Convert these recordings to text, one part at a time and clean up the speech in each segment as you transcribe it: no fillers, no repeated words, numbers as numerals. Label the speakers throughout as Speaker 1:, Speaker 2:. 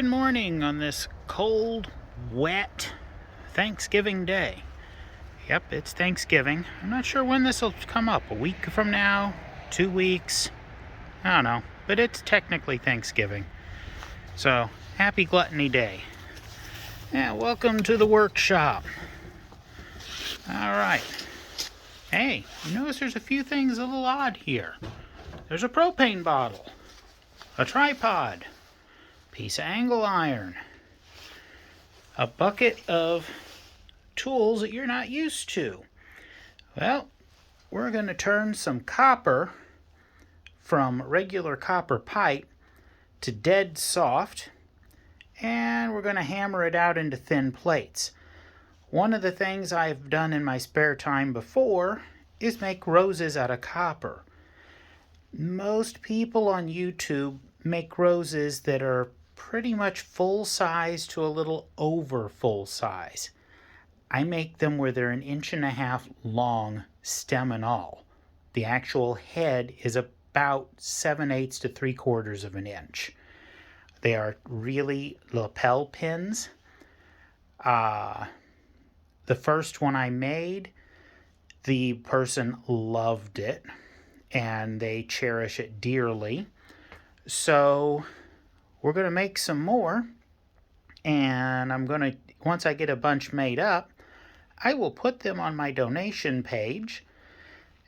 Speaker 1: Good morning on this cold, wet Thanksgiving Day. Yep, it's Thanksgiving. I'm not sure when this will come up. A week from now? 2 weeks? I don't know. But it's technically Thanksgiving. So, happy Gluttony Day. Yeah, welcome to the workshop. Alright. Hey, you notice there's a few things a little odd here. There's a propane bottle, a tripod, piece of angle iron, a bucket of tools that you're not used to. Well, we're going to turn some copper from regular copper pipe to dead soft, and we're going to hammer it out into thin plates. One of the things I've done in my spare time before is make roses out of copper. Most people on YouTube make roses that are pretty much full size to a little over full size. I make them where they're 1.5 inches long, stem and all. The actual head is about 7/8 to 3/4 of an inch. They are really lapel pins. The first one I made, the person loved it and they cherish it dearly. So we're going to make some more, and once I get a bunch made up, I will put them on my donation page,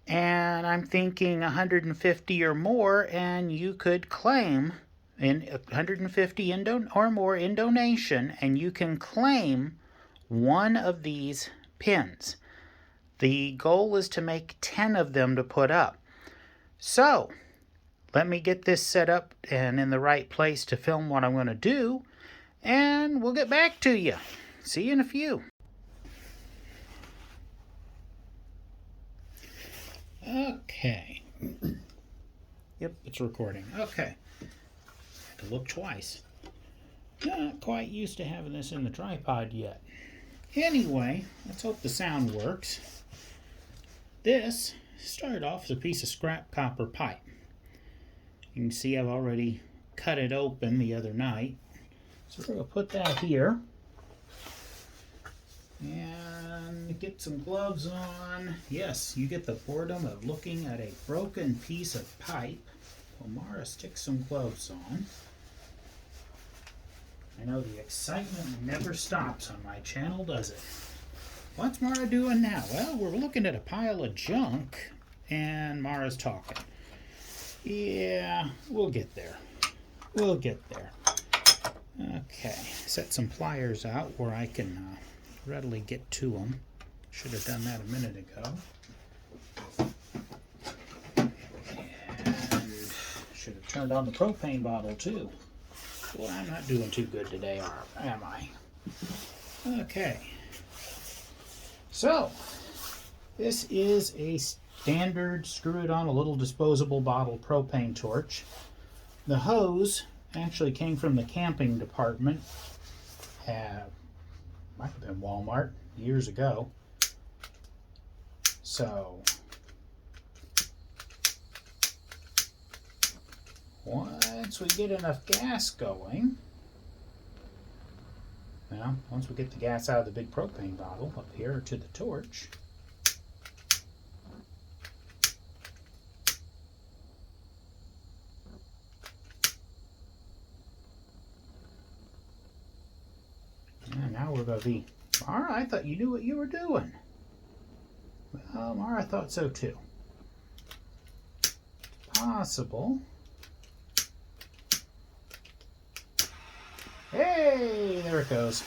Speaker 1: and I'm thinking 150 or more, and you could claim 150 or more in donation, and you can claim one of these pins. The goal is to make 10 of them to put up. So, let me get this set up and in the right place to film what I'm going to do, and we'll get back to you. See you in a few. Okay. Yep, it's recording. Okay. Had to look twice. Not quite used to having this in the tripod yet. Anyway, let's hope the sound works. This started off as a piece of scrap copper pipe. You can see I've already cut it open the other night. So we're going to put that here. And get some gloves on. Yes, you get the boredom of looking at a broken piece of pipe. Well, Maura, stick some gloves on. I know the excitement never stops on my channel, does it? What's Maura doing now? Well, we're looking at a pile of junk, and Maura's talking. Yeah, we'll get there. We'll get there. Okay, set some pliers out where I can readily get to them. Should have done that a minute ago. And should have turned on the propane bottle too. Well, I'm not doing too good today, am I? Okay. So, this is a standard screw-it-on a little disposable bottle propane torch. The hose actually came from the camping department. Might have been Walmart years ago. So, once we get enough gas going, well, once we get the gas out of the big propane bottle up here to the torch, and now we're going to be, Maura, I thought you knew what you were doing. Well, Maura thought so too. Possible. Hey, there it goes.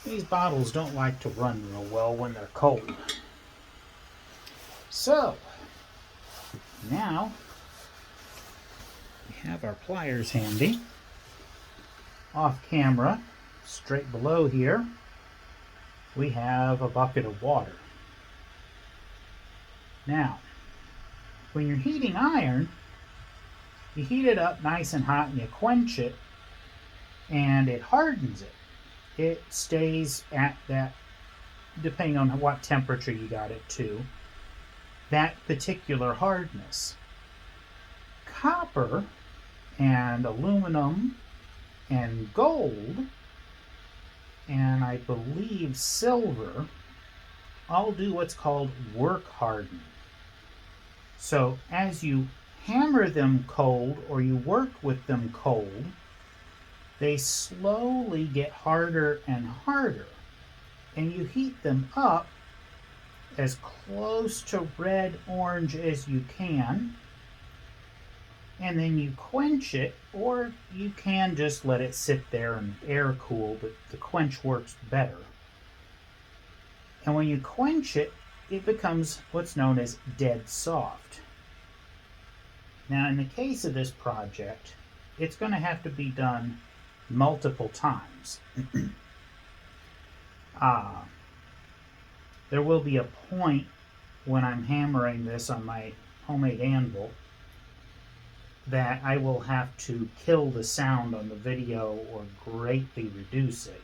Speaker 1: These bottles don't like to run real well when they're cold. So, now we have our pliers handy. Off camera, straight below here, we have a bucket of water. Now, when you're heating iron, you heat it up nice and hot and you quench it, and it hardens it. It stays at that, depending on what temperature you got it to, that particular hardness. Copper and aluminum and gold, and I believe silver, all do what's called work harden. So as you hammer them cold or you work with them cold, they slowly get harder and harder. And you heat them up as close to red orange as you can, and then you quench it, or you can just let it sit there and air cool, but the quench works better. And when you quench it, it becomes what's known as dead soft. Now in the case of this project, it's going to have to be done multiple times. There will be a point when I'm hammering this on my homemade anvil that I will have to kill the sound on the video or greatly reduce it,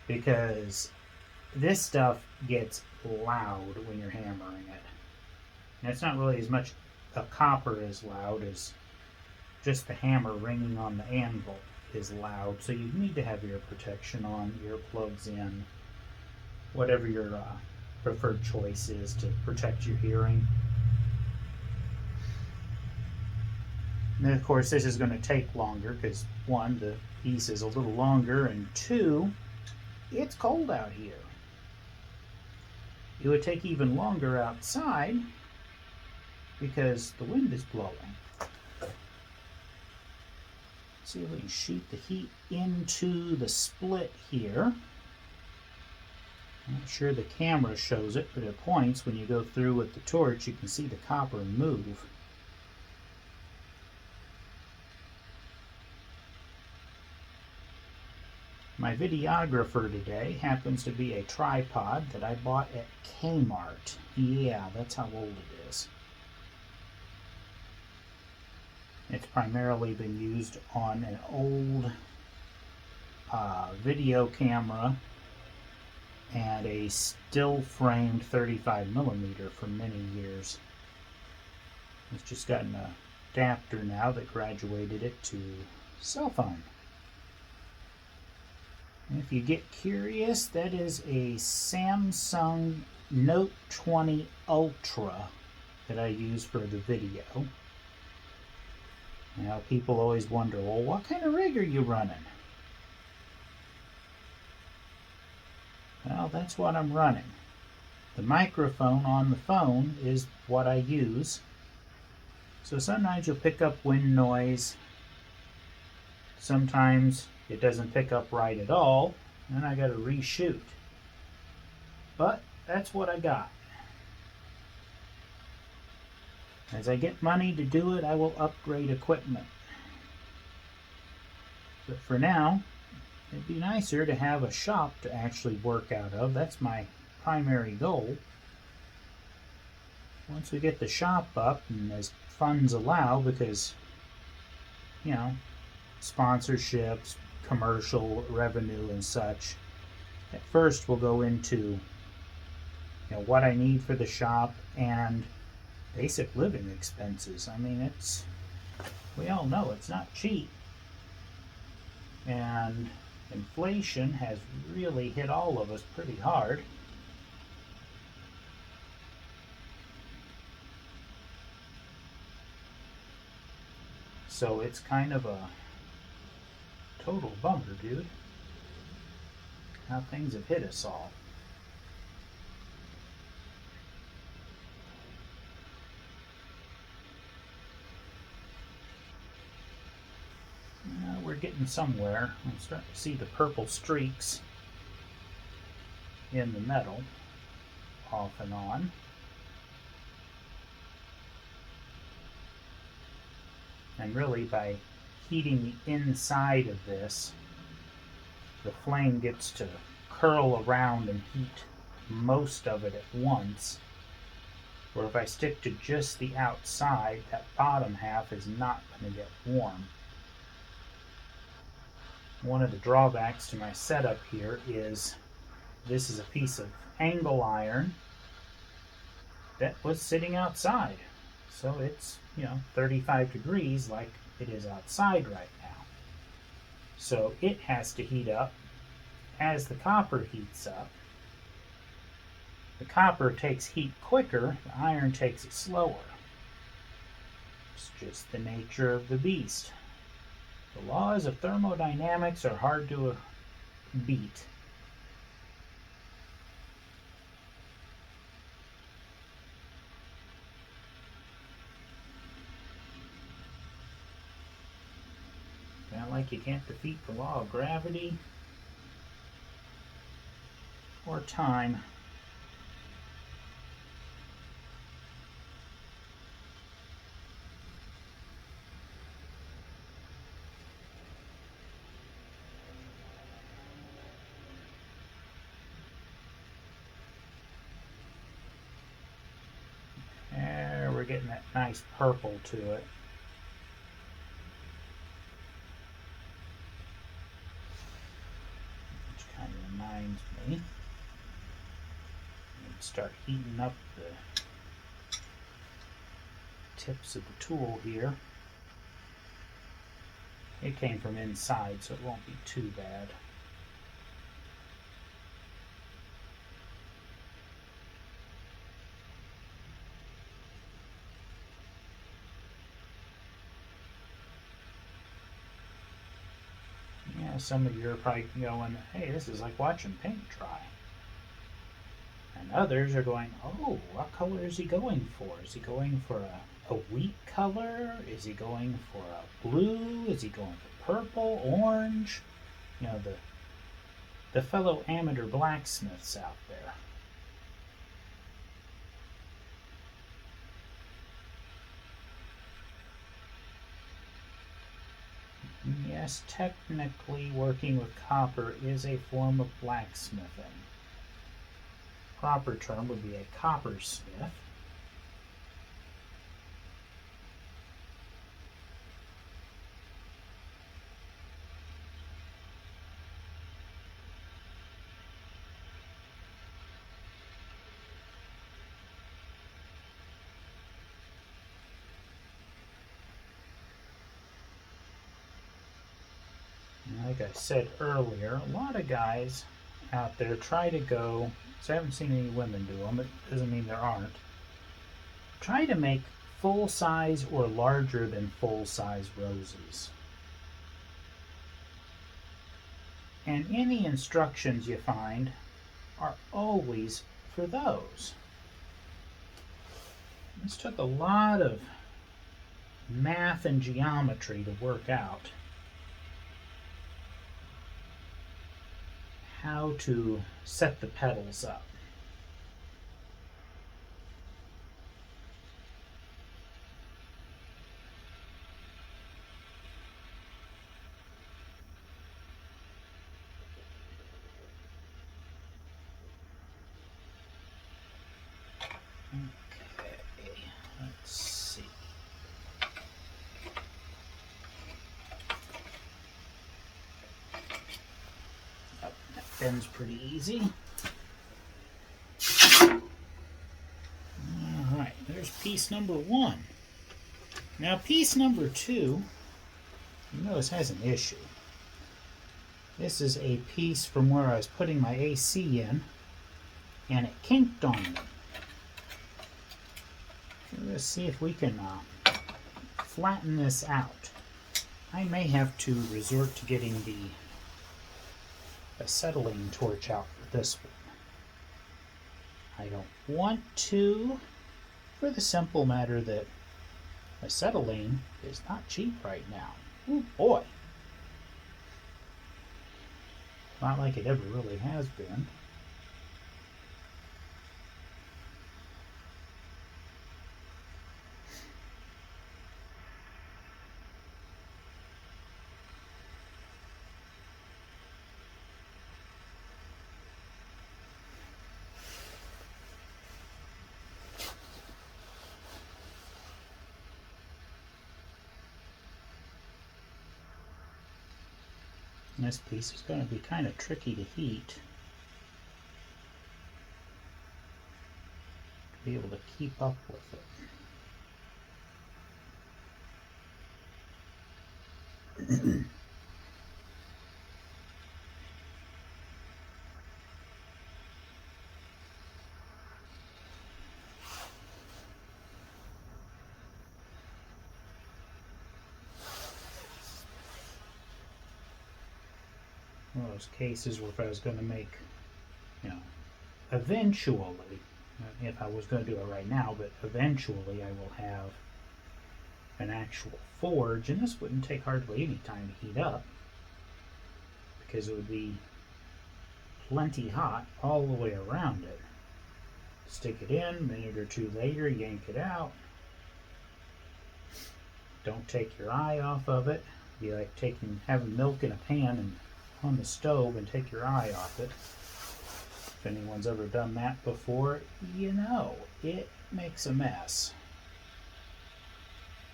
Speaker 1: because this stuff gets loud when you're hammering it. And it's not really as much a copper is loud as just the hammer ringing on the anvil is loud. So you need to have ear protection on, earplugs in, whatever your preferred choice is to protect your hearing. And then of course this is going to take longer because one, the piece is a little longer, and two, it's cold out here. It would take even longer outside because the wind is blowing. See if we can shoot the heat into the split here. I'm not sure the camera shows it, but it points when you go through with the torch. You can see the copper move. My videographer today happens to be a tripod that I bought at Kmart. Yeah, that's how old it is. It's primarily been used on an old video camera and a still framed 35mm for many years. It's just got an adapter now that graduated it to cell phone. And if you get curious, that is a Samsung Note 20 Ultra that I use for the video. Now people always wonder, well, what kind of rig are you running? Well, that's what I'm running. The microphone on the phone is what I use. So sometimes you'll pick up wind noise. Sometimes it doesn't pick up right at all, and I got to reshoot. But that's what I got. As I get money to do it, I will upgrade equipment. But for now, it'd be nicer to have a shop to actually work out of. That's my primary goal. Once we get the shop up, and as funds allow, because, you know, sponsorships, commercial revenue and such, at first we'll go into, you know, what I need for the shop and basic living expenses. I mean, it's, we all know it's not cheap, and inflation has really hit all of us pretty hard. So it's kind of a total bummer, dude, how things have hit us all. We're getting somewhere. I'm starting to see the purple streaks in the metal off and on. And really, by heating the inside of this, the flame gets to curl around and heat most of it at once. Where if I stick to just the outside, that bottom half is not going to get warm. One of the drawbacks to my setup here is this is a piece of angle iron that was sitting outside. So it's, you know, 35 degrees like it is outside right now. So it has to heat up. As the copper heats up, the copper takes heat quicker, the iron takes it slower. It's just the nature of the beast. The laws of thermodynamics are hard to beat. Not like you can't defeat the law of gravity or time. There, we're getting that nice purple to it. Which kind of reminds me. Start heating up the tips of the tool here. It came from inside, so it won't be too bad. Yeah, some of you are probably going, hey, this is like watching paint dry. And others are going, oh, what color is he going for? Is he going for a wheat color? Is he going for a blue? Is he going for purple, orange? You know, the fellow amateur blacksmiths out there. Yes, technically working with copper is a form of blacksmithing. Proper term would be a coppersmith. Like I said earlier, a lot of guys out there try to go, so I haven't seen any women do them, it doesn't mean there aren't, try to make full size or larger than full size roses. And any instructions you find are always for those. This took a lot of math and geometry to work out how to set the petals up. Okay, let's see. Oh, that bends pretty easy. Alright, there's piece number 1. Now piece number 2, you notice has an issue. This is a piece from where I was putting my AC in, and it kinked on me. Let's see if we can flatten this out. I may have to resort to getting the acetylene torch out for this one. I don't want to, for the simple matter that acetylene is not cheap right now. Ooh, boy. Not like it ever really has been. And this piece is going to be kind of tricky to heat. To be able to keep up with it. one of those cases where if I was going to make, you know, eventually, if I was going to do it right now, but eventually I will have an actual forge, and this wouldn't take hardly any time to heat up because it would be plenty hot all the way around it. Stick it in, a minute or two later, yank it out. Don't take your eye off of it. It'd be like having milk in a pan and on the stove and take your eye off it. If anyone's ever done that before, you know it makes a mess.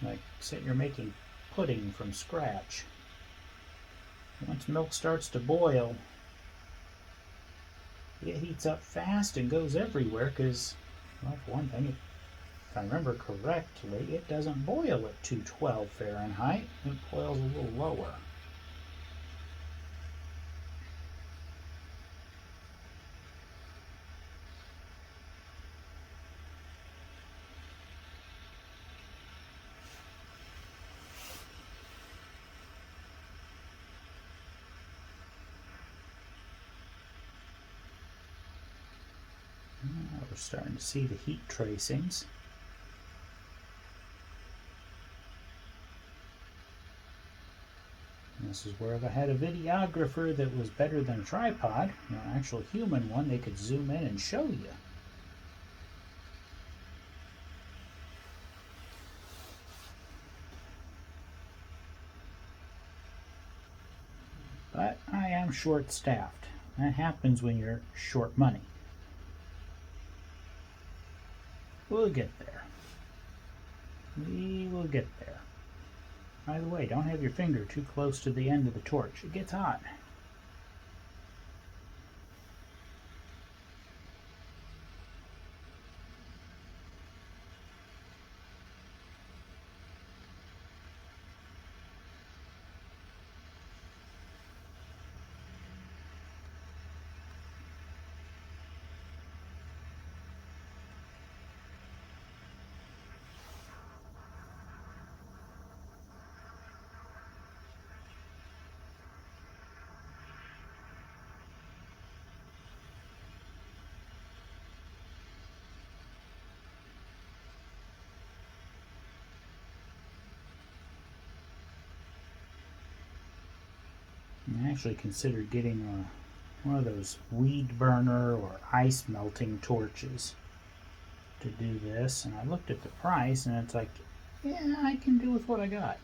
Speaker 1: Like, say you're making pudding from scratch. Once milk starts to boil, it heats up fast and goes everywhere because, well, for one thing, if I remember correctly, it doesn't boil at 212 Fahrenheit. It boils a little lower. We're starting to see the heat tracings. And this is where if I had a videographer that was better than a tripod, an actual human one, they could zoom in and show you. But I am short-staffed. That happens when you're short money. We'll get there. We will get there. By the way, don't have your finger too close to the end of the torch. It gets hot. I actually considered getting one of those weed burner or ice melting torches to do this, and I looked at the price and it's like, yeah, I can do with what I got.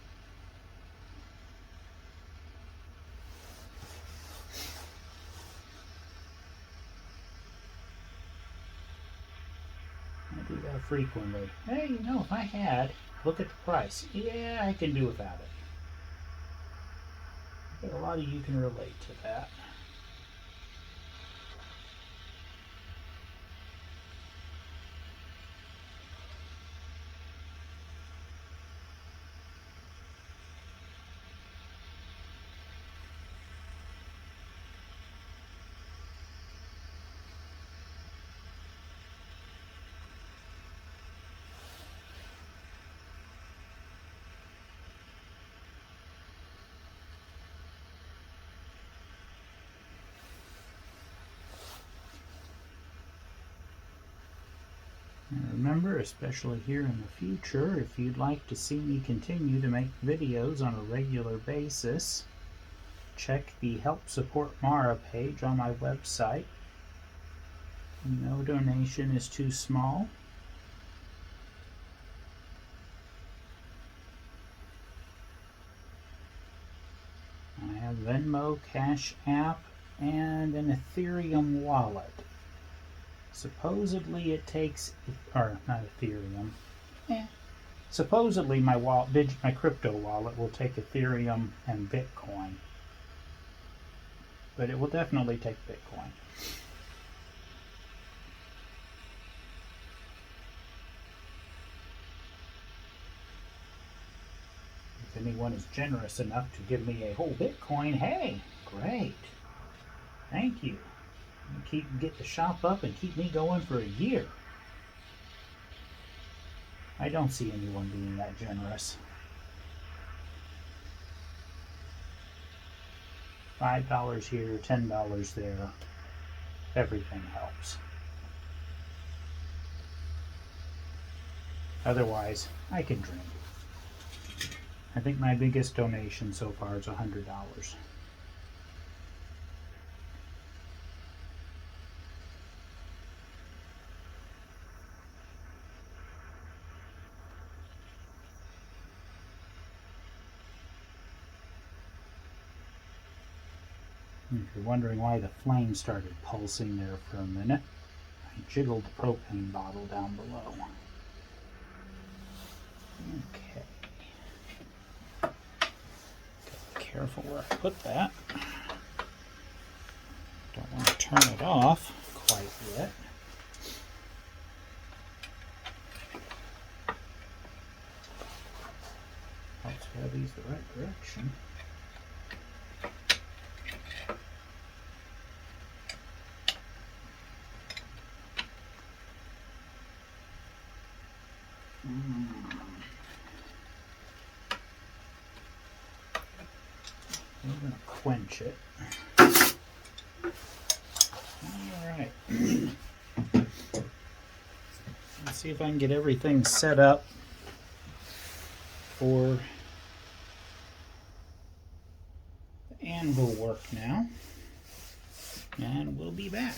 Speaker 1: I do that frequently. Hey, you know, if I had, look at the price. Yeah, I can do without it. But a lot of you can relate to that. And remember, especially here in the future, if you'd like to see me continue to make videos on a regular basis, check the Help Support Maura page on my website. No donation is too small. I have Venmo, Cash App, and an Ethereum wallet. Supposedly it takes, or not Ethereum. Supposedly my wallet, my crypto wallet, will take Ethereum and Bitcoin, but it will definitely take Bitcoin. If anyone is generous enough to give me a whole Bitcoin, hey, great, thank you. Get the shop up and keep me going for a year. I don't see anyone being that generous. $5 here, $10 there. Everything helps. Otherwise, I can drink. I think my biggest donation so far is $100. If you're wondering why the flame started pulsing there for a minute, I jiggled the propane bottle down below. Okay. Gotta be careful where I put that. Don't want to turn it off quite yet. Helps to have these the right direction. We're going to quench it. Alright. Let's see if I can get everything set up for the anvil work now. And we'll be back.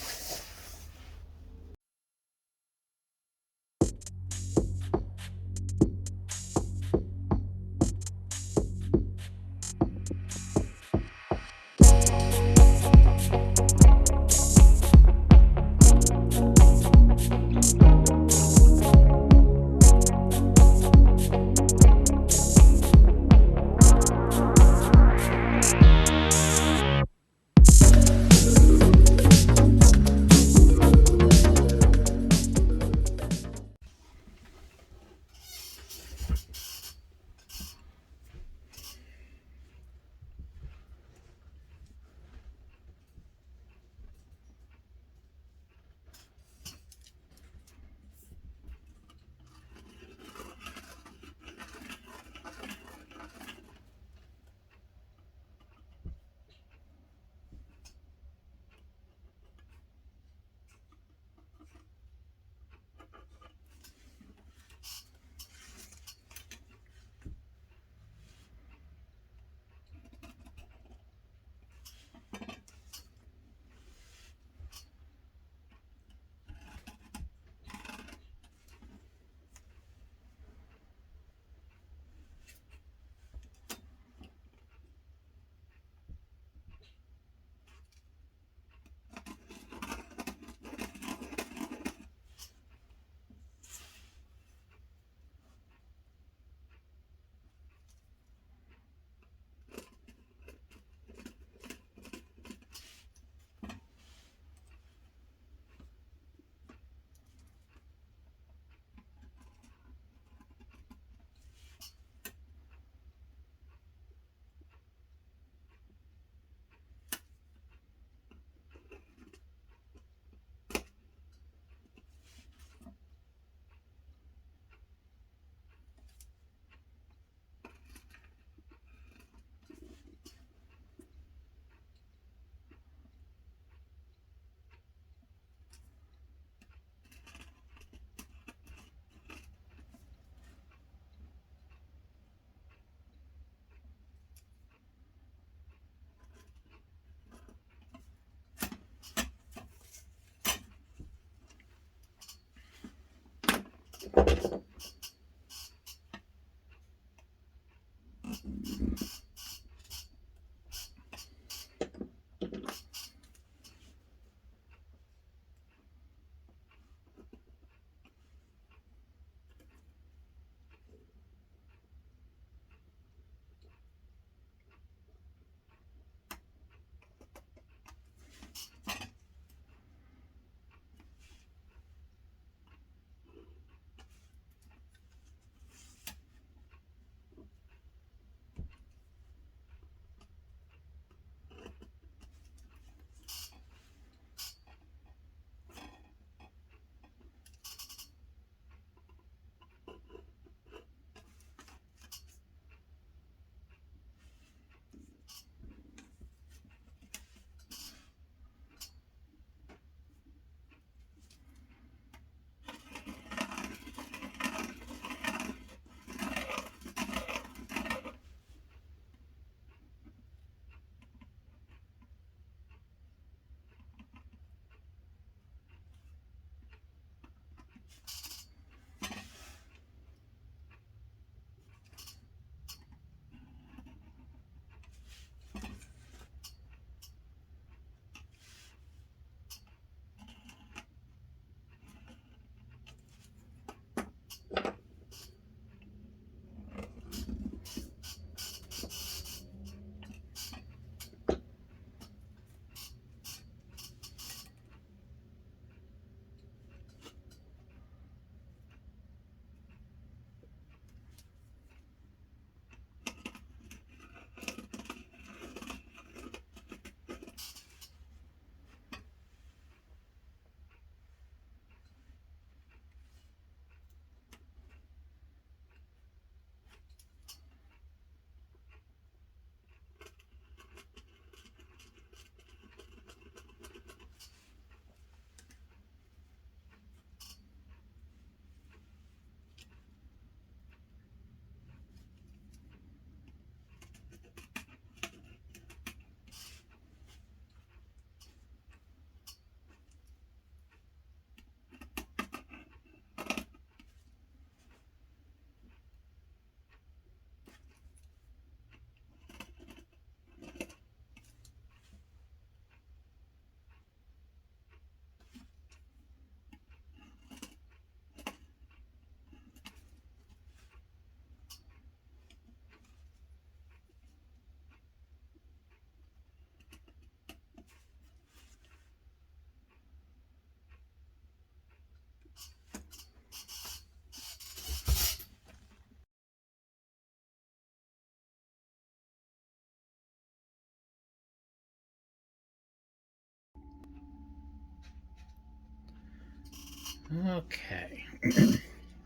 Speaker 1: Okay,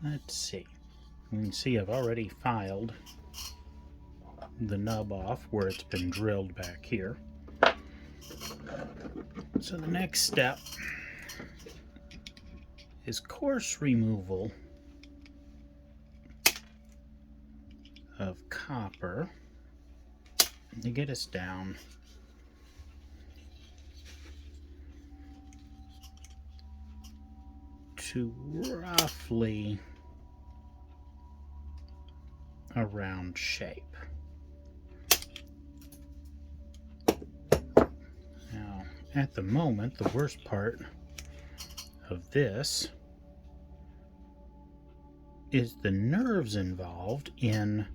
Speaker 1: let's see. You can see I've already filed the nub off where it's been drilled back here. So the next step is coarse removal of copper to get us down to roughly a round shape. Now, at the moment, the worst part of this is the nerves involved in,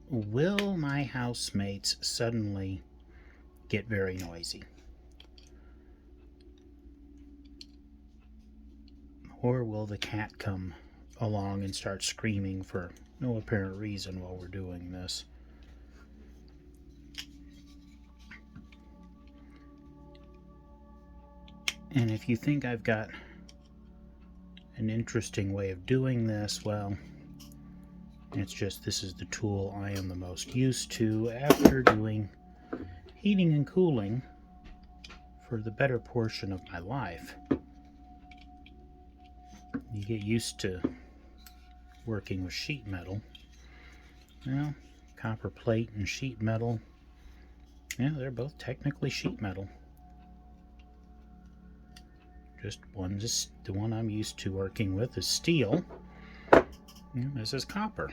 Speaker 1: will my housemates suddenly get very noisy? Or will the cat come along and start screaming for no apparent reason while we're doing this? And if you think I've got an interesting way of doing this, well, it's just this is the tool I am the most used to after doing heating and cooling for the better portion of my life. You get used to working with sheet metal. Well, copper plate and sheet metal, yeah, they're both technically sheet metal. Just the one I'm used to working with is steel. And this is copper.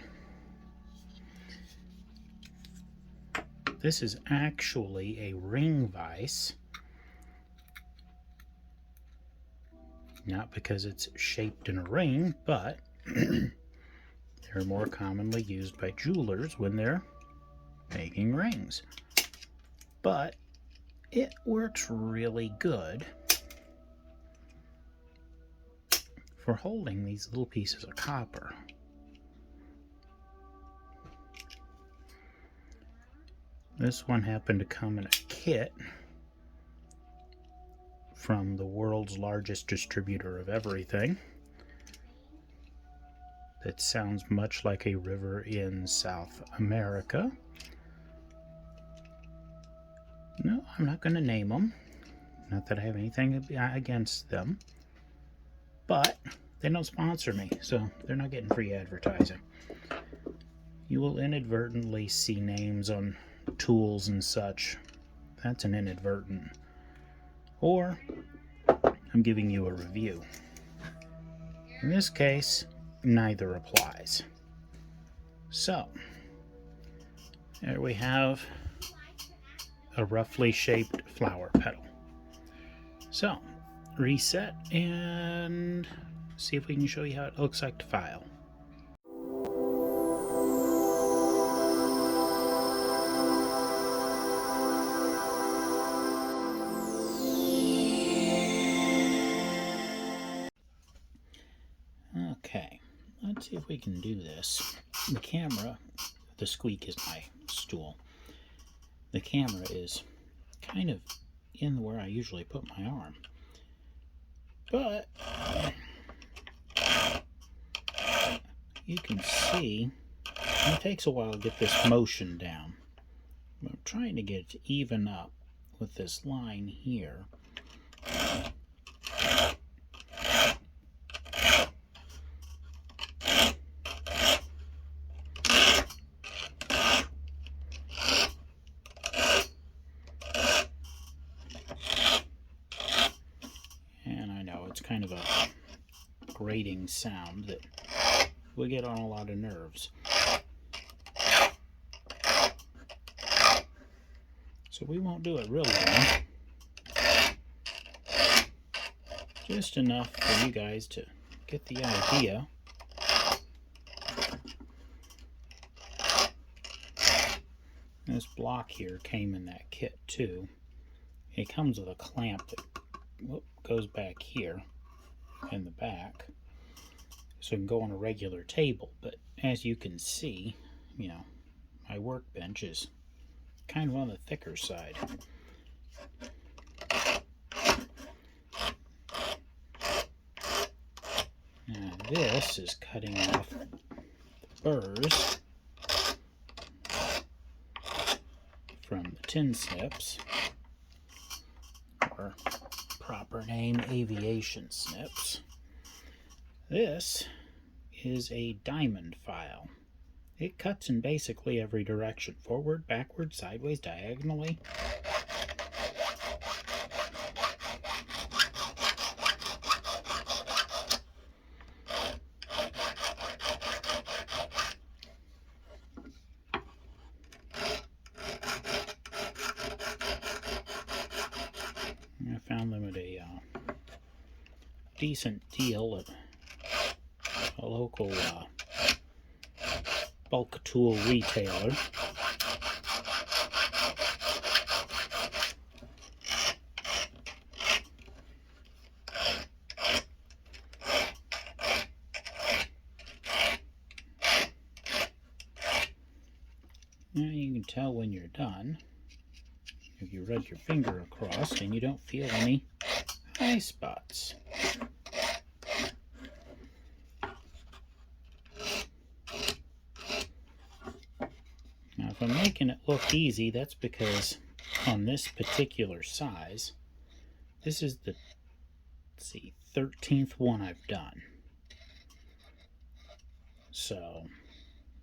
Speaker 1: This is actually a ring vise. Not because it's shaped in a ring, but they're more commonly used by jewelers when they're making rings. But it works really good for holding these little pieces of copper. This one happened to come in a kit from the world's largest distributor of everything that sounds much like a river in South America. No, I'm not going to name them. Not that I have anything against them. But they don't sponsor me, so they're not getting free advertising. You will inadvertently see names on tools and such. That's an inadvertent. Or I'm giving you a review. In this case, neither applies. So, there we have a roughly shaped flower petal. So, reset and see if we can show you how it looks like to file. Okay, let's see if we can do this. The camera, the squeak is my stool. The camera is kind of in where I usually put my arm. But you can see it takes a while to get this motion down. I'm trying to get it to even up with this line here. And I know it's kind of a grating sound that we get on a lot of nerves. So we won't do it real long. Just enough for you guys to get the idea. This block here came in that kit too. It comes with a clamp that goes back here in the back, so it can go on a regular table. But as you can see, you know, my workbench is kind of on the thicker side. this is cutting off the burrs from the tin snips, or proper name, aviation snips. This is a diamond file. It cuts in basically every direction, forward, backward, sideways, diagonally. I found them at a decent deal at a local bulk tool retailer. Now you can tell when you're done if you run your finger across and you don't feel any eye spots. Now if I'm making it look easy, that's because on this particular size, this is the, let's see, 13th one I've done. So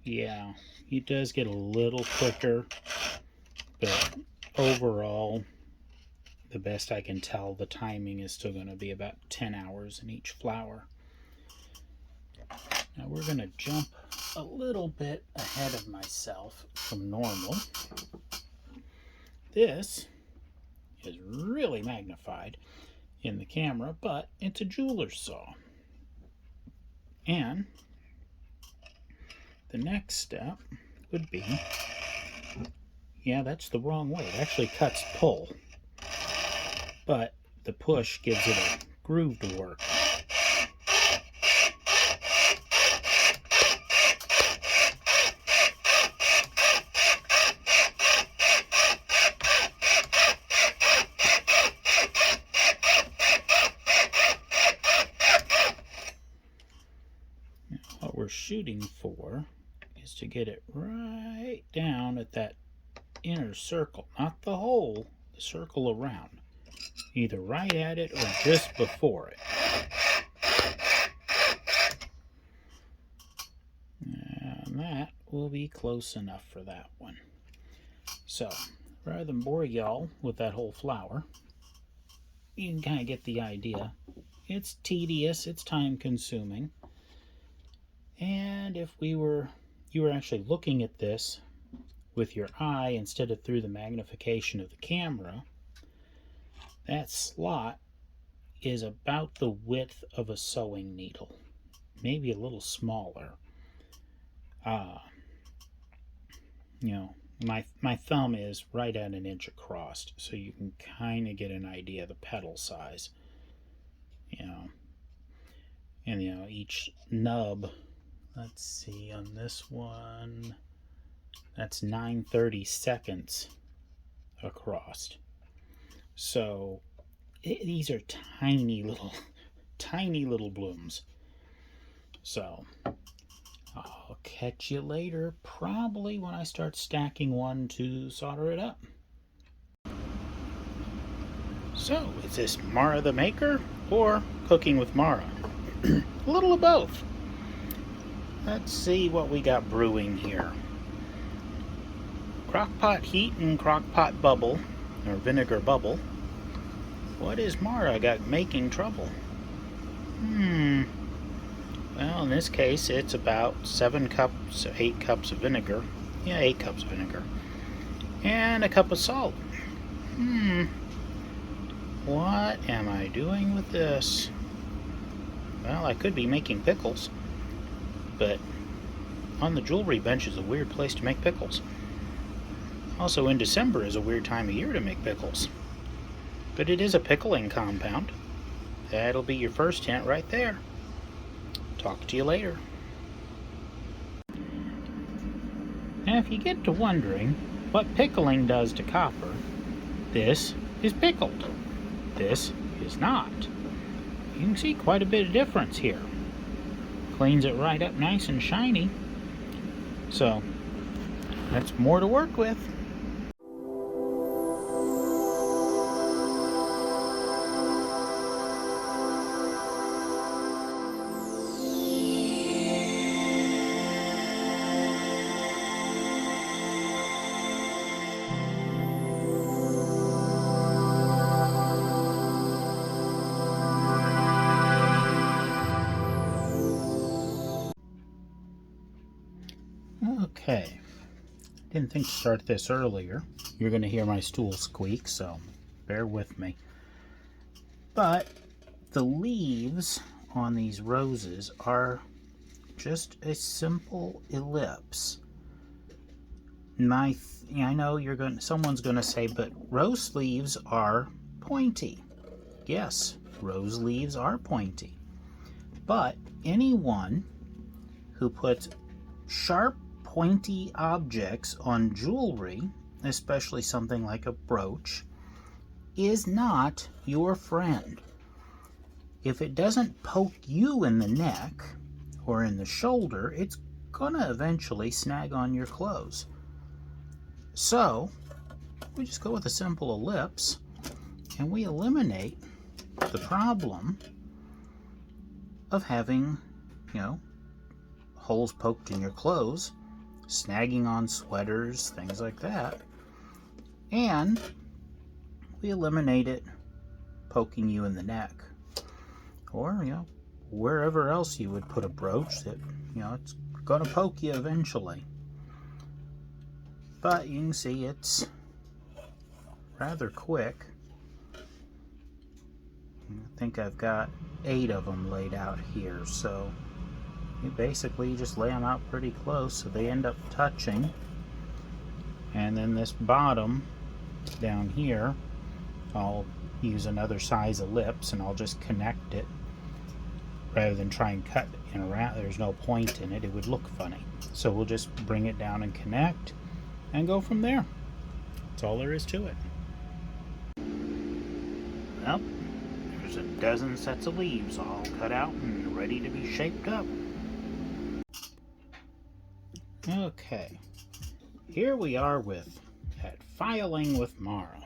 Speaker 1: yeah, it does get a little quicker, but overall, the best I can tell, the timing is still going to be about 10 hours in each flower. Now we're going to jump a little bit ahead of myself from normal. This is really magnified in the camera, but it's a jeweler's saw. And the next step would be, yeah, that's the wrong way. It actually cuts pull, but the push gives it a groove to work. Now, what we're shooting for is to get it right down at that inner circle, not the hole, the circle around, either right at it or just before it. And that will be close enough for that one. So rather than bore y'all with that whole flower, you can kind of get the idea. It's tedious, it's time consuming, and if you were actually looking at this with your eye instead of through the magnification of the camera, that slot is about the width of a sewing needle, maybe a little smaller. You know, my thumb is right at 1 inch across, so you can kind of get an idea of the petal size. You know, and you know, each nub, let's see, on this one, that's 9/32 across. So these are tiny little blooms. So I'll catch you later, probably when I start stacking one to solder it up. So is this Maura the Maker or Cooking with Maura? A little of both. Let's see what we got brewing here. Crockpot heat and crockpot bubble, or vinegar bubble. What is Maura got making trouble? Well, in this case, it's about 7 cups, 8 cups of vinegar. Yeah, 8 cups of vinegar. And a cup of salt. What am I doing with this? Well, I could be making pickles, but on the jewelry bench is a weird place to make pickles. Also, in December is a weird time of year to make pickles. But it is a pickling compound. That'll be your first hint right there. Talk to you later. Now, if you get to wondering what pickling does to copper, this is pickled. This is not. You can see quite a bit of difference here. cleans it right up nice and shiny. So that's more to work with. Okay, didn't think to start this earlier. You're going to hear my stool squeak, so bear with me. But the leaves on these roses are just a simple ellipse. I know someone's going to say, but rose leaves are pointy. Yes, rose leaves are pointy. But anyone who puts sharp, pointy objects on jewelry, especially something like a brooch, is not your friend. If it doesn't poke you in the neck or in the shoulder, it's gonna eventually snag on your clothes. So we just go with a simple ellipse and we eliminate the problem of having, holes poked in your clothes, snagging on sweaters, things like that. And we eliminate it poking you in the neck or, wherever else you would put a brooch that, it's going to poke you eventually. But you can see it's rather quick. I think I've got 8 of them laid out here, so you basically just lay them out pretty close so they end up touching. And then this bottom down here, I'll use another size ellipse and I'll just connect it rather than try and cut in around. There's no point in it, it would look funny. So we'll just bring it down and connect and go from there. That's all there is to it. Well, there's a dozen sets of leaves all cut out and ready to be shaped up. Okay, here we are at Filing with Maura.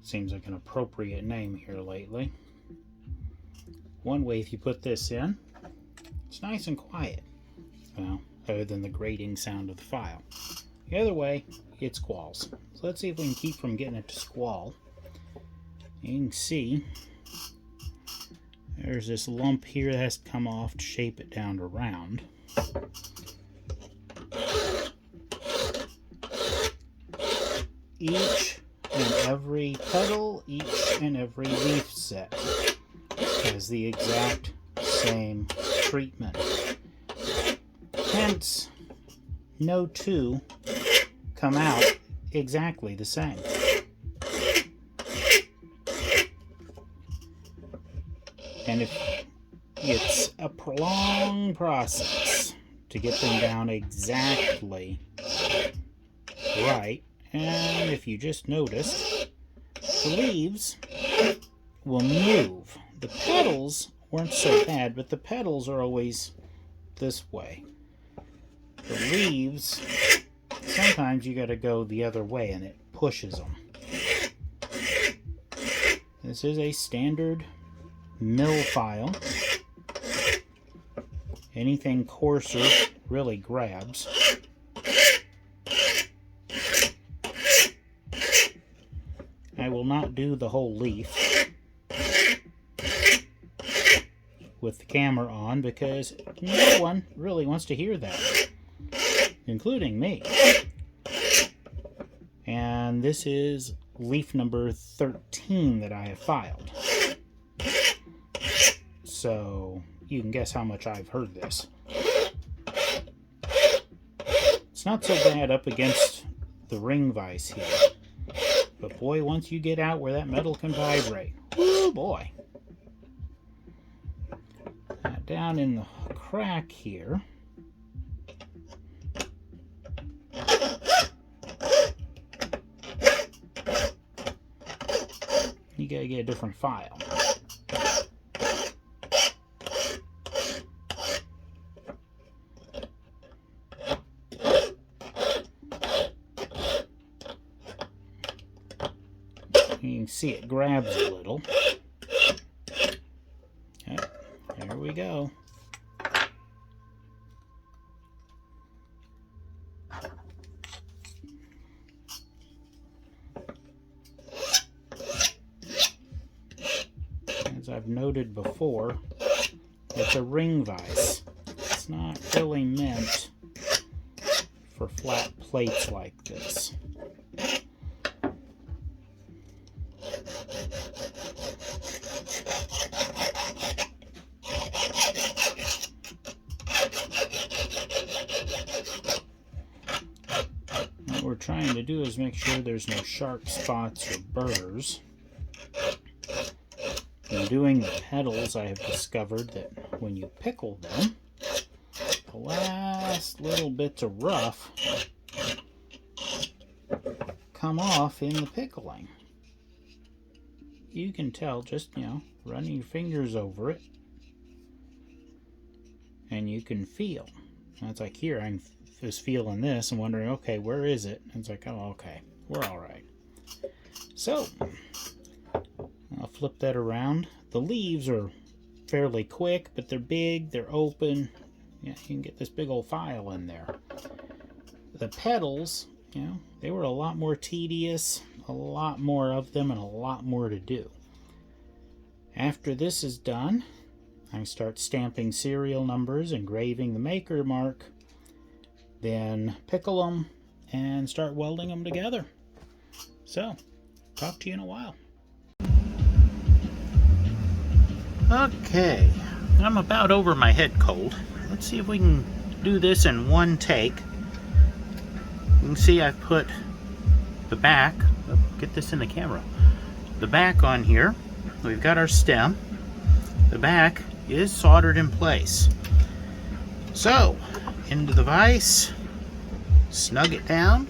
Speaker 1: Seems like an appropriate name here lately. One way, if you put this in, it's nice and quiet. Well, other than the grating sound of the file. The other way, it squalls. So let's see if we can keep from getting it to squall. You can see there's this lump here that has to come off to shape it down to round. Each and every petal, each and every leaf set has the exact same treatment. Hence, no two come out exactly the same. And it's a prolonged process to get them down exactly right. And if you just noticed, the leaves will move. The petals weren't so bad, but the petals are always this way. The leaves, sometimes you got to go the other way and it pushes them. This is a standard mill file. Anything coarser really grabs. I will not do the whole leaf with the camera on because no one really wants to hear that, including me. And this is leaf number 13 that I have filed. So you can guess how much I've heard this. It's not so bad up against the ring vise here. But boy, once you get out where that metal can vibrate, whoo boy. Now down in the crack here, you gotta get a different file. You can see it grabs a little. Okay, there we go. As I've noted before, it's a ring vise. It's not really meant for flat plates like this. What we're trying to do is make sure there's no sharp spots or burrs. In doing the petals, I have discovered that when you pickle them, the last little bits of rough come off in the pickling. You can tell just, running your fingers over it, and you can feel. And it's like here, I'm just feeling this and wondering, okay, where is it? And it's like, oh, okay, we're all right. So, I'll flip that around. The leaves are fairly quick, but they're big, they're open. Yeah, you can get this big old file in there. The petals, they were a lot more tedious, a lot more of them, and a lot more to do. After this is done, I start stamping serial numbers, engraving the maker mark, then pickle them, and start welding them together. So, talk to you in a while. Okay, I'm about over my head cold. Let's see if we can do this in one take. You can see I've put the back, get this in the camera, the back on here. We've got our stem. The back is soldered in place. So, into the vise, snug it down,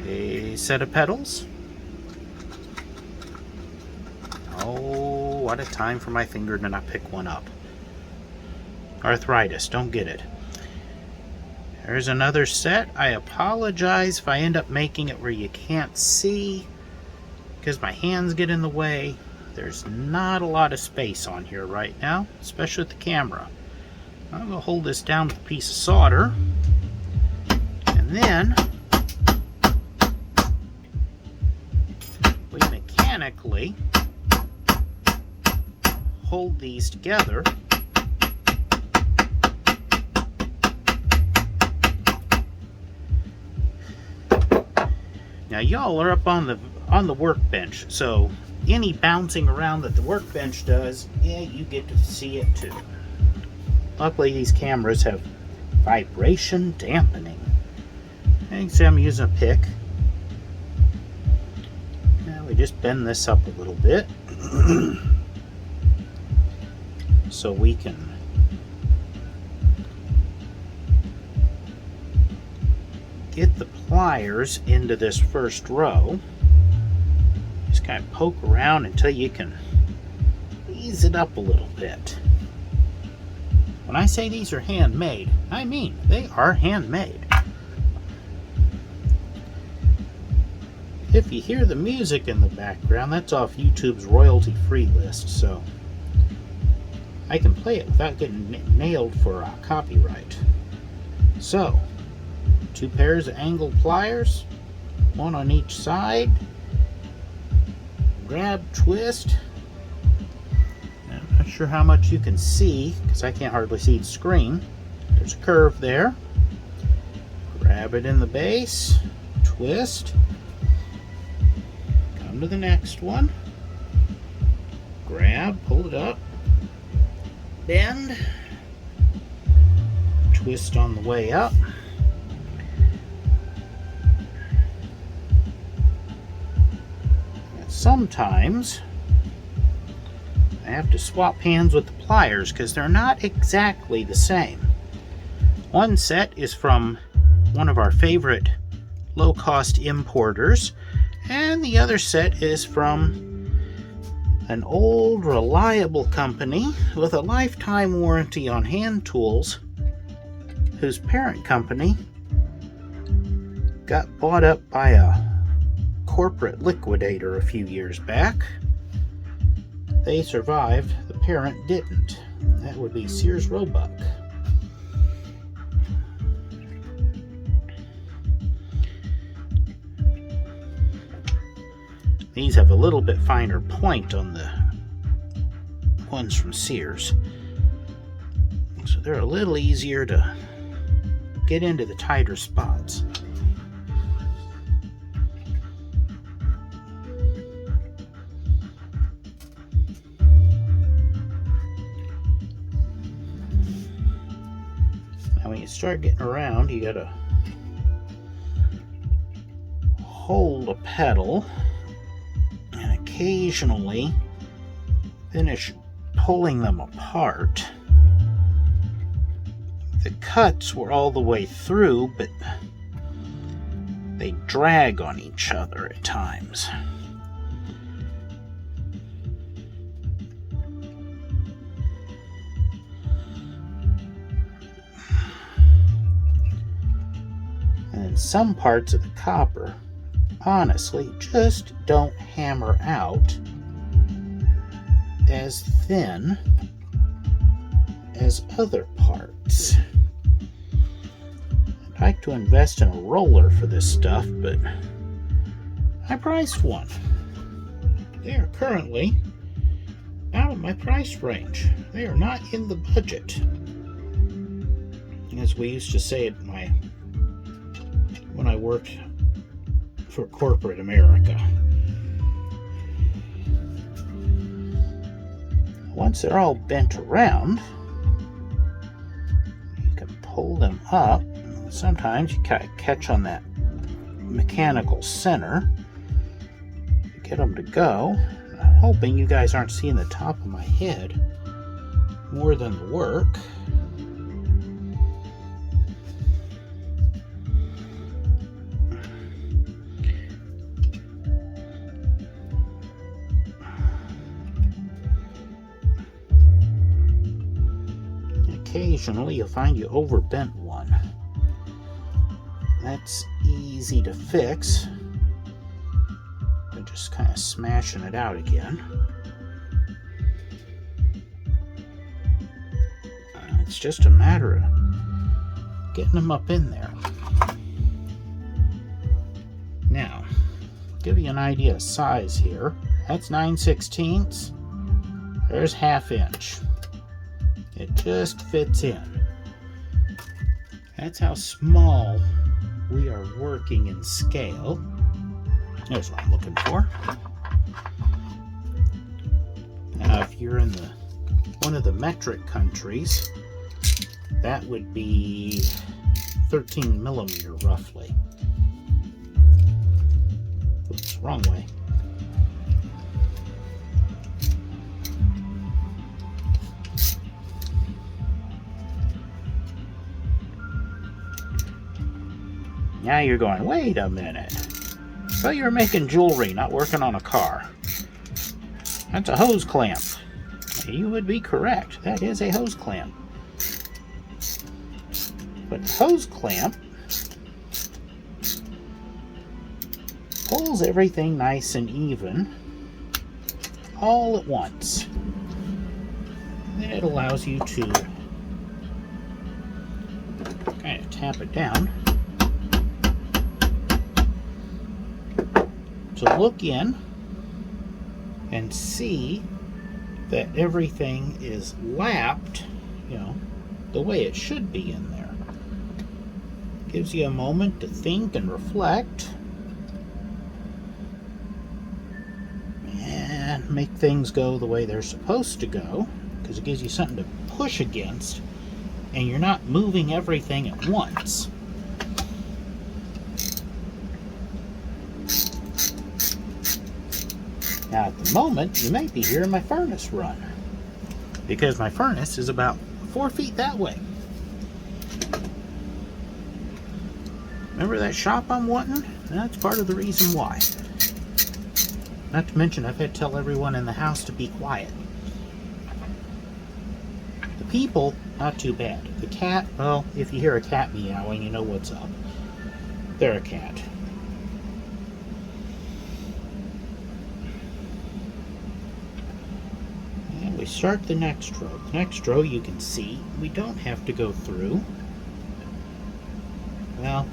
Speaker 1: a set of petals. Oh, what a time for my finger to not pick one up. Arthritis, don't get it. There's another set. I apologize if I end up making it where you can't see because my hands get in the way. There's not a lot of space on here right now, especially with the camera. I'm going to hold this down with a piece of solder, and then we mechanically hold these together. Now y'all are up on the workbench, so any bouncing around that the workbench does, yeah, you get to see it too. Luckily these cameras have vibration dampening. You can see I'm using a pick. Now we just bend this up a little bit so we can get the pliers into this first row. Just kind of poke around until you can ease it up a little bit. When I say these are handmade, I mean they are handmade. If you hear the music in the background, that's off YouTube's royalty-free list, so I can play it without getting nailed for copyright. So, 2 pairs of angled pliers, 1 on each side. Grab, twist. I'm not sure how much you can see because I can't hardly see the screen. There's a curve there. Grab it in the base, twist. Come to the next one. Grab, pull it up. Bend, twist on the way up. And sometimes I have to swap hands with the pliers because they're not exactly the same. One set is from one of our favorite low-cost importers, and the other set is from an old, reliable company with a lifetime warranty on hand tools, whose parent company got bought up by a corporate liquidator a few years back. They survived, the parent didn't. That would be Sears Roebuck. These have a little bit finer point on the ones from Sears, so they're a little easier to get into the tighter spots. Now when you start getting around, you gotta hold a pedal and occasionally finish pulling them apart. The cuts were all the way through, but they drag on each other at times. And some parts of the copper, honestly, just don't hammer out as thin as other parts. I'd like to invest in a roller for this stuff, but I priced one. They are currently out of my price range. They are not in the budget. As we used to say when I worked for corporate America. Once they're all bent around, you can pull them up. Sometimes you kind of catch on that mechanical center to get them to go. I'm hoping you guys aren't seeing the top of my head more than the work. Occasionally you'll find you overbent one. That's easy to fix by just kind of smashing it out again. It's just a matter of getting them up in there. Now, give you an idea of size here. That's 9/16. There's 1/2 inch. It just fits in. That's how small we are working in scale. There's what I'm looking for. Now, if you're in one of the metric countries, that would be 13 millimeter roughly. Oops, wrong way. Now you're going, wait a minute. So you're making jewelry, not working on a car. That's a hose clamp. You would be correct. That is a hose clamp. But the hose clamp pulls everything nice and even all at once. Then it allows you to kind of tap it down to look in and see that everything is lapped, the way it should be in there. Gives you a moment to think and reflect and make things go the way they're supposed to go, because it gives you something to push against and you're not moving everything at once. Now at the moment, you may be hearing my furnace run, because my furnace is about 4 feet that way. Remember that shop I'm wanting? That's part of the reason why. Not to mention, I've had to tell everyone in the house to be quiet. The people, not too bad. The cat, well, if you hear a cat meowing, you know what's up. They're a cat. start the next row. The next row, you can see we don't have to go through. Well,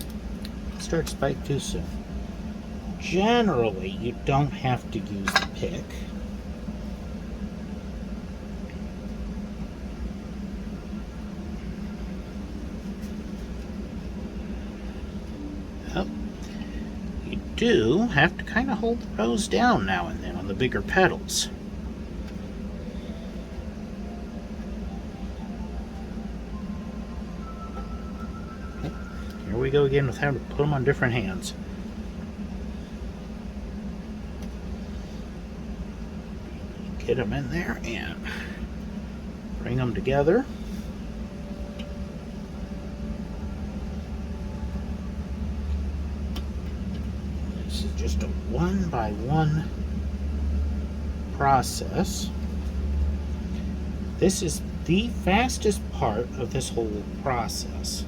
Speaker 1: start spike too soon. Generally, you don't have to use the pick. Well, you do have to kind of hold the rows down now and then on the bigger petals. Here we go again with having to put them on different hands. Get them in there and bring them together. This is just a one-by-one process. This is the fastest part of this whole process.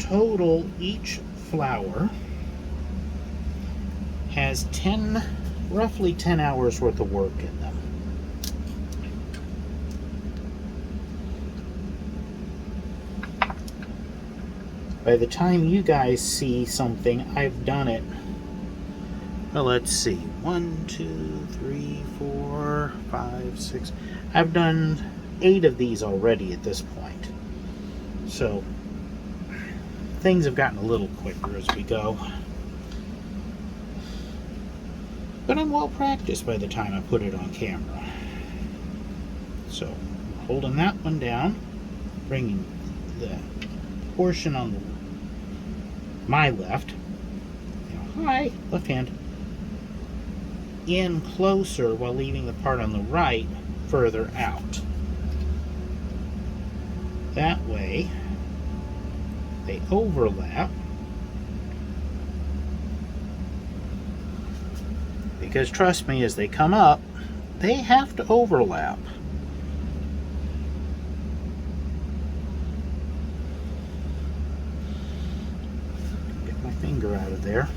Speaker 1: Total, each flower has roughly 10 hours worth of work in them. By the time you guys see something, I've done it. Well, let's see. 1, 2, 3, 4, 5, 6. I've done 8 of these already at this point. So things have gotten a little quicker as we go. But I'm well practiced by the time I put it on camera. So, holding that one down, bringing the portion on my left, hi, left hand, in closer while leaving the part on the right further out. That way, they overlap. Because trust me, as they come up, they have to overlap. Get my finger out of there.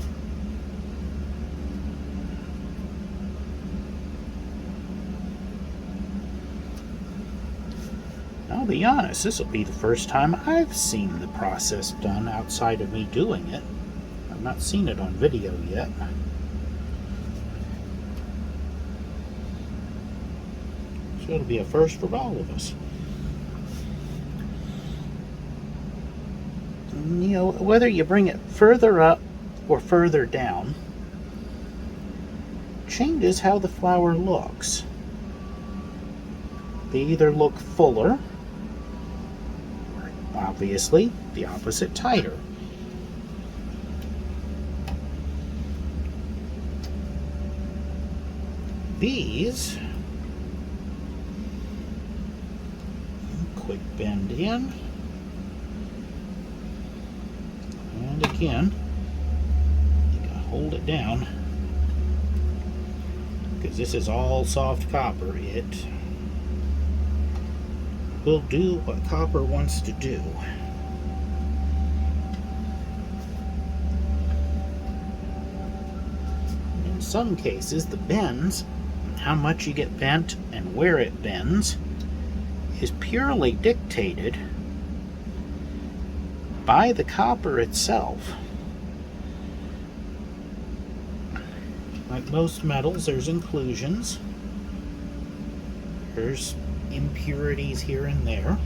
Speaker 1: I'll be honest, this will be the first time I've seen the process done outside of me doing it. I've not seen it on video yet. So it'll be a first for all of us. You know, whether you bring it further up or further down changes how the flower looks. They either look fuller, or obviously the opposite, tighter. These, quick bend in, and again, you gotta hold it down, because this is all soft copper. It will do what copper wants to do. In some cases, the bends, how much you get bent and where it bends, is purely dictated by the copper itself. Like most metals, there's inclusions. There's impurities here and there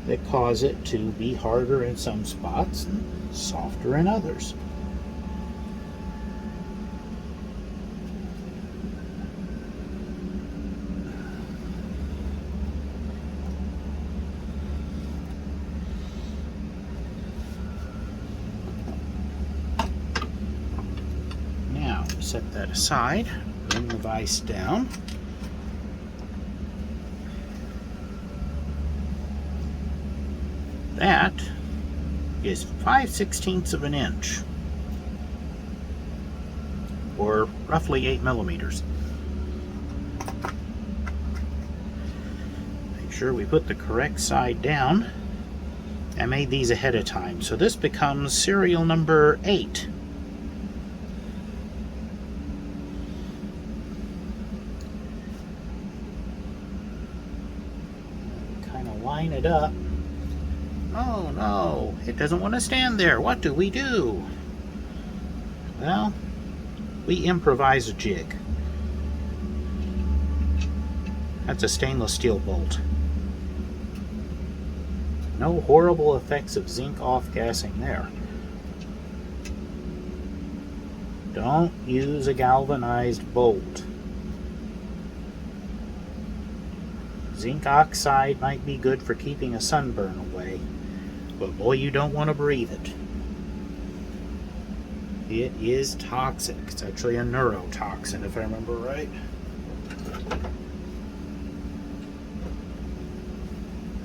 Speaker 1: that cause it to be harder in some spots and softer in others. Now, set that aside. Bring the vise down. That is 5/16 of an inch, or roughly 8 millimeters. Make sure we put the correct side down. I made these ahead of time, so this becomes serial number 8. it up. Oh no, it doesn't want to stand there. What do we do? Well, we improvise a jig. That's a stainless steel bolt. No horrible effects of zinc off-gassing there. Don't use a galvanized bolt. Zinc oxide might be good for keeping a sunburn away, but boy, you don't want to breathe it. It is toxic. It's actually a neurotoxin, if I remember right.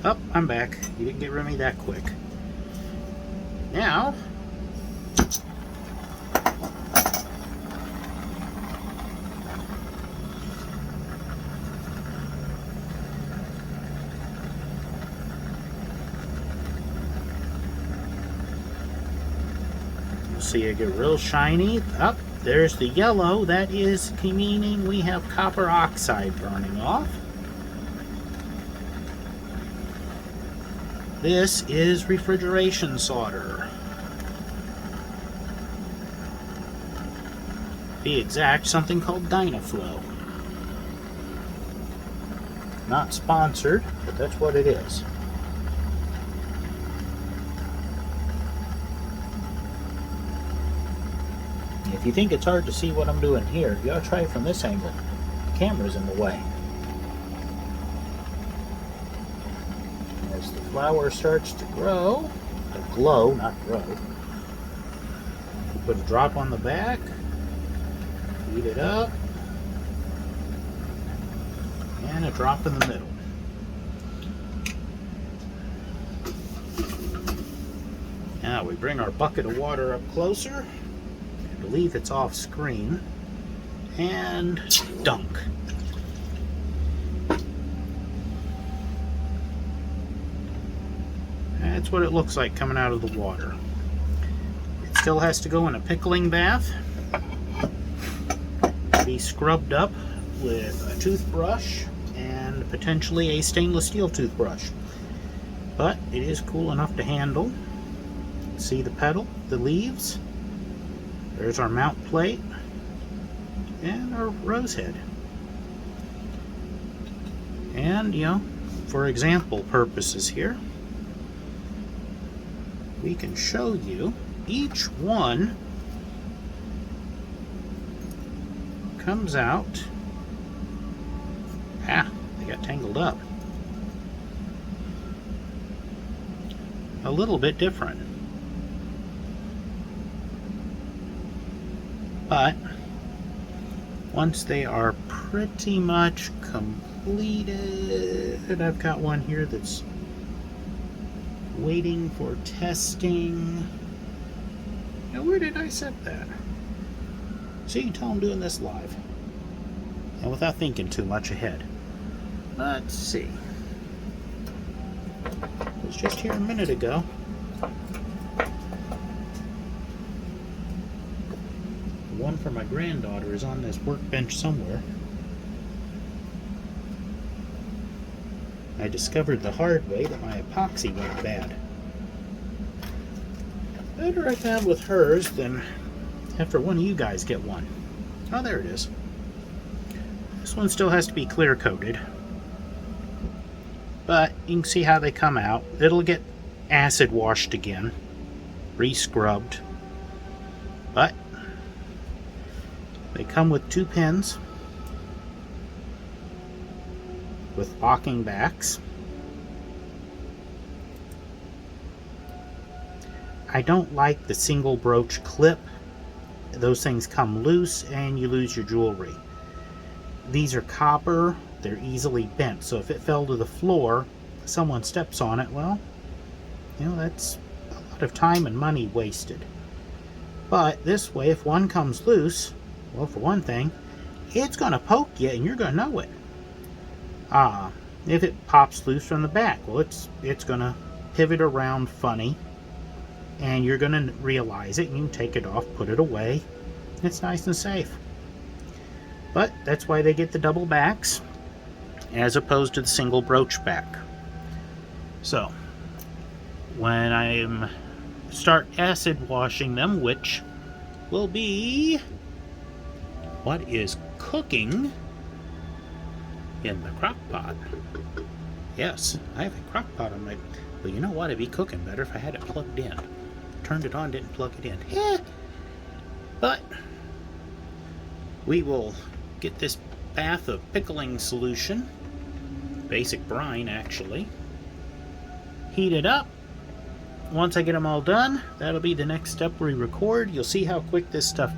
Speaker 1: Oh, I'm back. You didn't get rid of me that quick. Now, you'll see it get real shiny. Up, there's the yellow. That is meaning we have copper oxide burning off. This is refrigeration solder. To be exact, something called Dynaflow. Not sponsored, but that's what it is. If you think it's hard to see what I'm doing here, you ought to try it from this angle. The camera's in the way. As the flour starts to grow, or glow, not grow, put a drop on the back, heat it up, and a drop in the middle. Now we bring our bucket of water up closer. I believe it's off screen, and dunk. That's what it looks like coming out of the water. It still has to go in a pickling bath, be scrubbed up with a toothbrush and potentially a stainless steel toothbrush. But it is cool enough to handle. See the pedal, the leaves. There's our mount plate and our rose head. And, you know, for example purposes here, we can show you each one comes out. They got tangled up. A little bit different. But once they are pretty much completed, I've got one here that's waiting for testing. Now, where did I set that? So you can tell I'm doing this live and without thinking too much ahead. Let's see. It was just here a minute ago. The one for my granddaughter is on this workbench somewhere. I discovered the hard way that my epoxy went bad. Better I found with hers than after one of you guys get one. Oh, there it is. This one still has to be clear coated. But you can see how they come out. It'll get acid washed again, re-scrubbed. But they come with 2 pins with locking backs. I don't like the single broach clip. Those things come loose and you lose your jewelry. These are copper. They're easily bent, so if it fell to the floor, someone steps on it, well, you know, that's a lot of time and money wasted. But this way, if one comes loose, well, for one thing, it's going to poke you and you're going to know it. If it pops loose from the back, well, it's going to pivot around funny, and you're going to realize it, and you can take it off, put it away. It's nice and safe. But that's why they get the double backs as opposed to the single broach back. So, when I start acid washing them, which will be what is cooking in the crock pot. Yes, I have a crock pot on my... Well, you know what? It'd be cooking better if I had it plugged in. Turned it on, didn't plug it in. But we will get this bath of pickling solution, basic brine actually, heat it up. Once I get them all done, that'll be the next step we record. You'll see how quick this stuff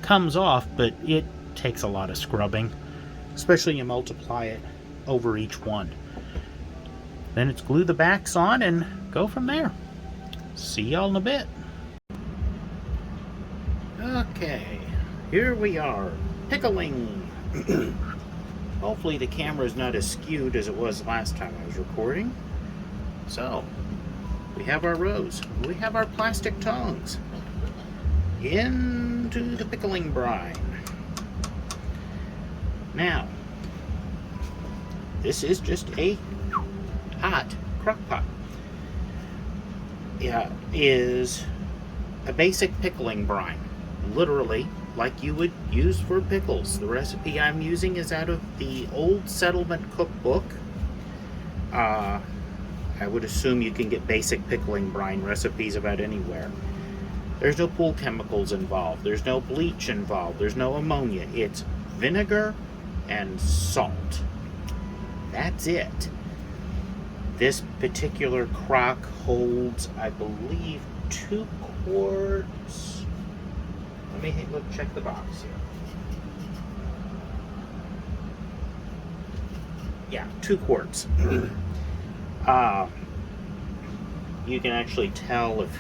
Speaker 1: comes off, but it takes a lot of scrubbing, especially you multiply it over each one. Then it's glue the backs on and go from there. See y'all in a bit. Okay, here we are, pickling. Hopefully the camera's not as skewed as it was last time I was recording. So, we have our rows. We have our plastic tongs into the pickling brine. Now, this is just a hot crock pot. Yeah, is a basic pickling brine, literally like you would use for pickles. The recipe I'm using is out of the Old Settlement Cookbook. I would assume you can get basic pickling brine recipes about anywhere. There's no pool chemicals involved. There's no bleach involved. There's no ammonia. It's vinegar and salt. That's it. This particular crock holds, I believe, 2 quarts. Let me look, check the box here. Yeah, 2 quarts. You can actually tell if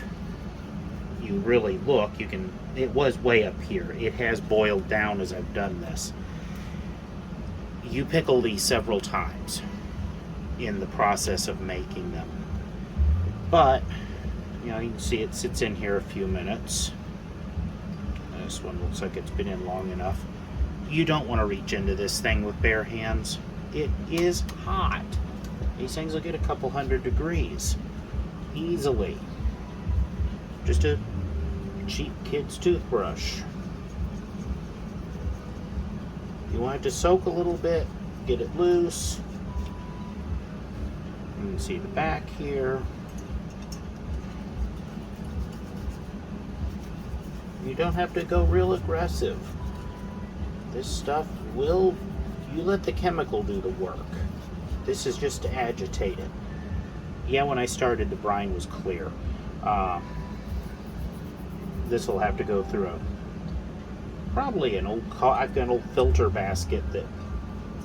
Speaker 1: you really look. It was way up here. It has boiled down as I've done this. You pickle these several times in the process of making them. But, you know, you can see it sits in here a few minutes. This one looks like it's been in long enough. You don't want to reach into this thing with bare hands. It is hot. These things will get a couple hundred degrees easily. Just a cheap kid's toothbrush. You want it to soak a little bit, get it loose. You can see the back here. You don't have to go real aggressive. This stuff will, you let the chemical do the work. This is just to agitate it. Yeah, when I started, the brine was clear. This will have to go through probably an old, I've got an old filter basket that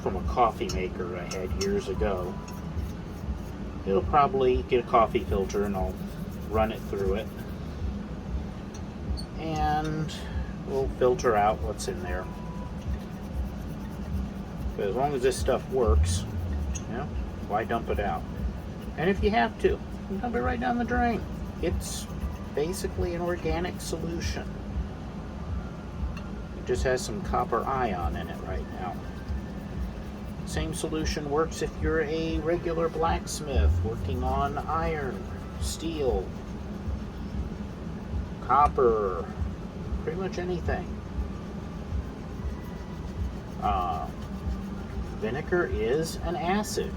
Speaker 1: from a coffee maker I had years ago. It'll probably get a coffee filter and I'll run it through it. And we'll filter out what's in there. But as long as this stuff works, you know, why dump it out? And if you have to, you can dump it right down the drain. It's basically an organic solution. It just has some copper ion in it right now. Same solution works if you're a regular blacksmith working on iron, steel, copper, pretty much anything. Vinegar is an acid.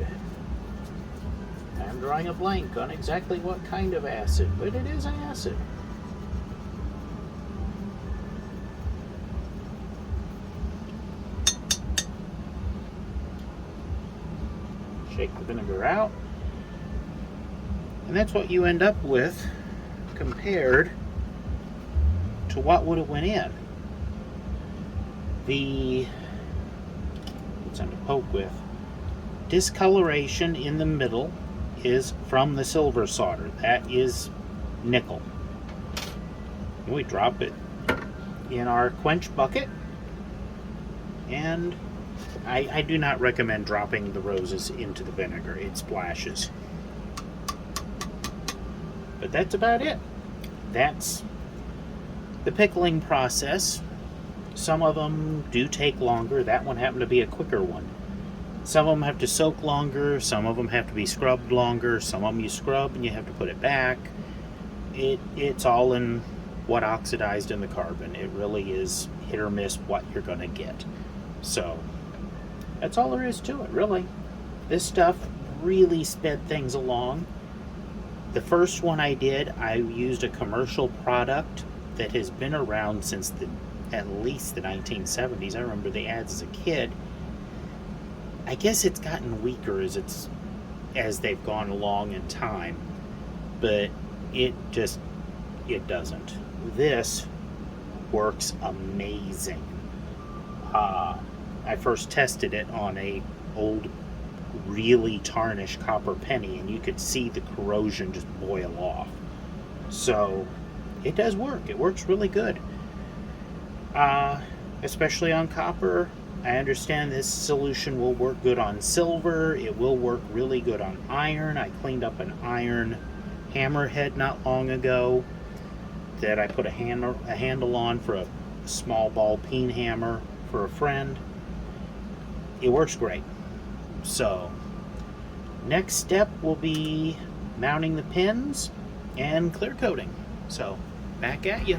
Speaker 1: I'm drawing a blank on exactly what kind of acid, but it is an acid. Shake the vinegar out. And that's what you end up with compared to what would have went in. The, what's on to poke with, discoloration in the middle is from the silver solder. That is nickel. And we drop it in our quench bucket, and I do not recommend dropping the roses into the vinegar. It splashes. But that's about it. That's the pickling process. Some of them do take longer. That one happened to be a quicker one. Some of them have to soak longer, some of them have to be scrubbed longer, some of them you scrub and you have to put it back. It's all in what oxidized in the carbon. It really is hit or miss what you're going to get. So that's all there is to it, really. This stuff really sped things along. The first one I did, I used a commercial product that has been around since at least the 1970s. I remember the ads as a kid. I guess it's gotten weaker as they've gone along in time, but it doesn't. This works amazing. I first tested it on a old, really tarnished copper penny, and you could see the corrosion just boil off. So it does work. It works really good, especially on copper. I understand this solution will work good on silver. It will work really good on iron. I cleaned up an iron hammerhead not long ago that I put a handle on for a small ball peen hammer for a friend. It works great. So next step will be mounting the pins and clear coating. So back at you.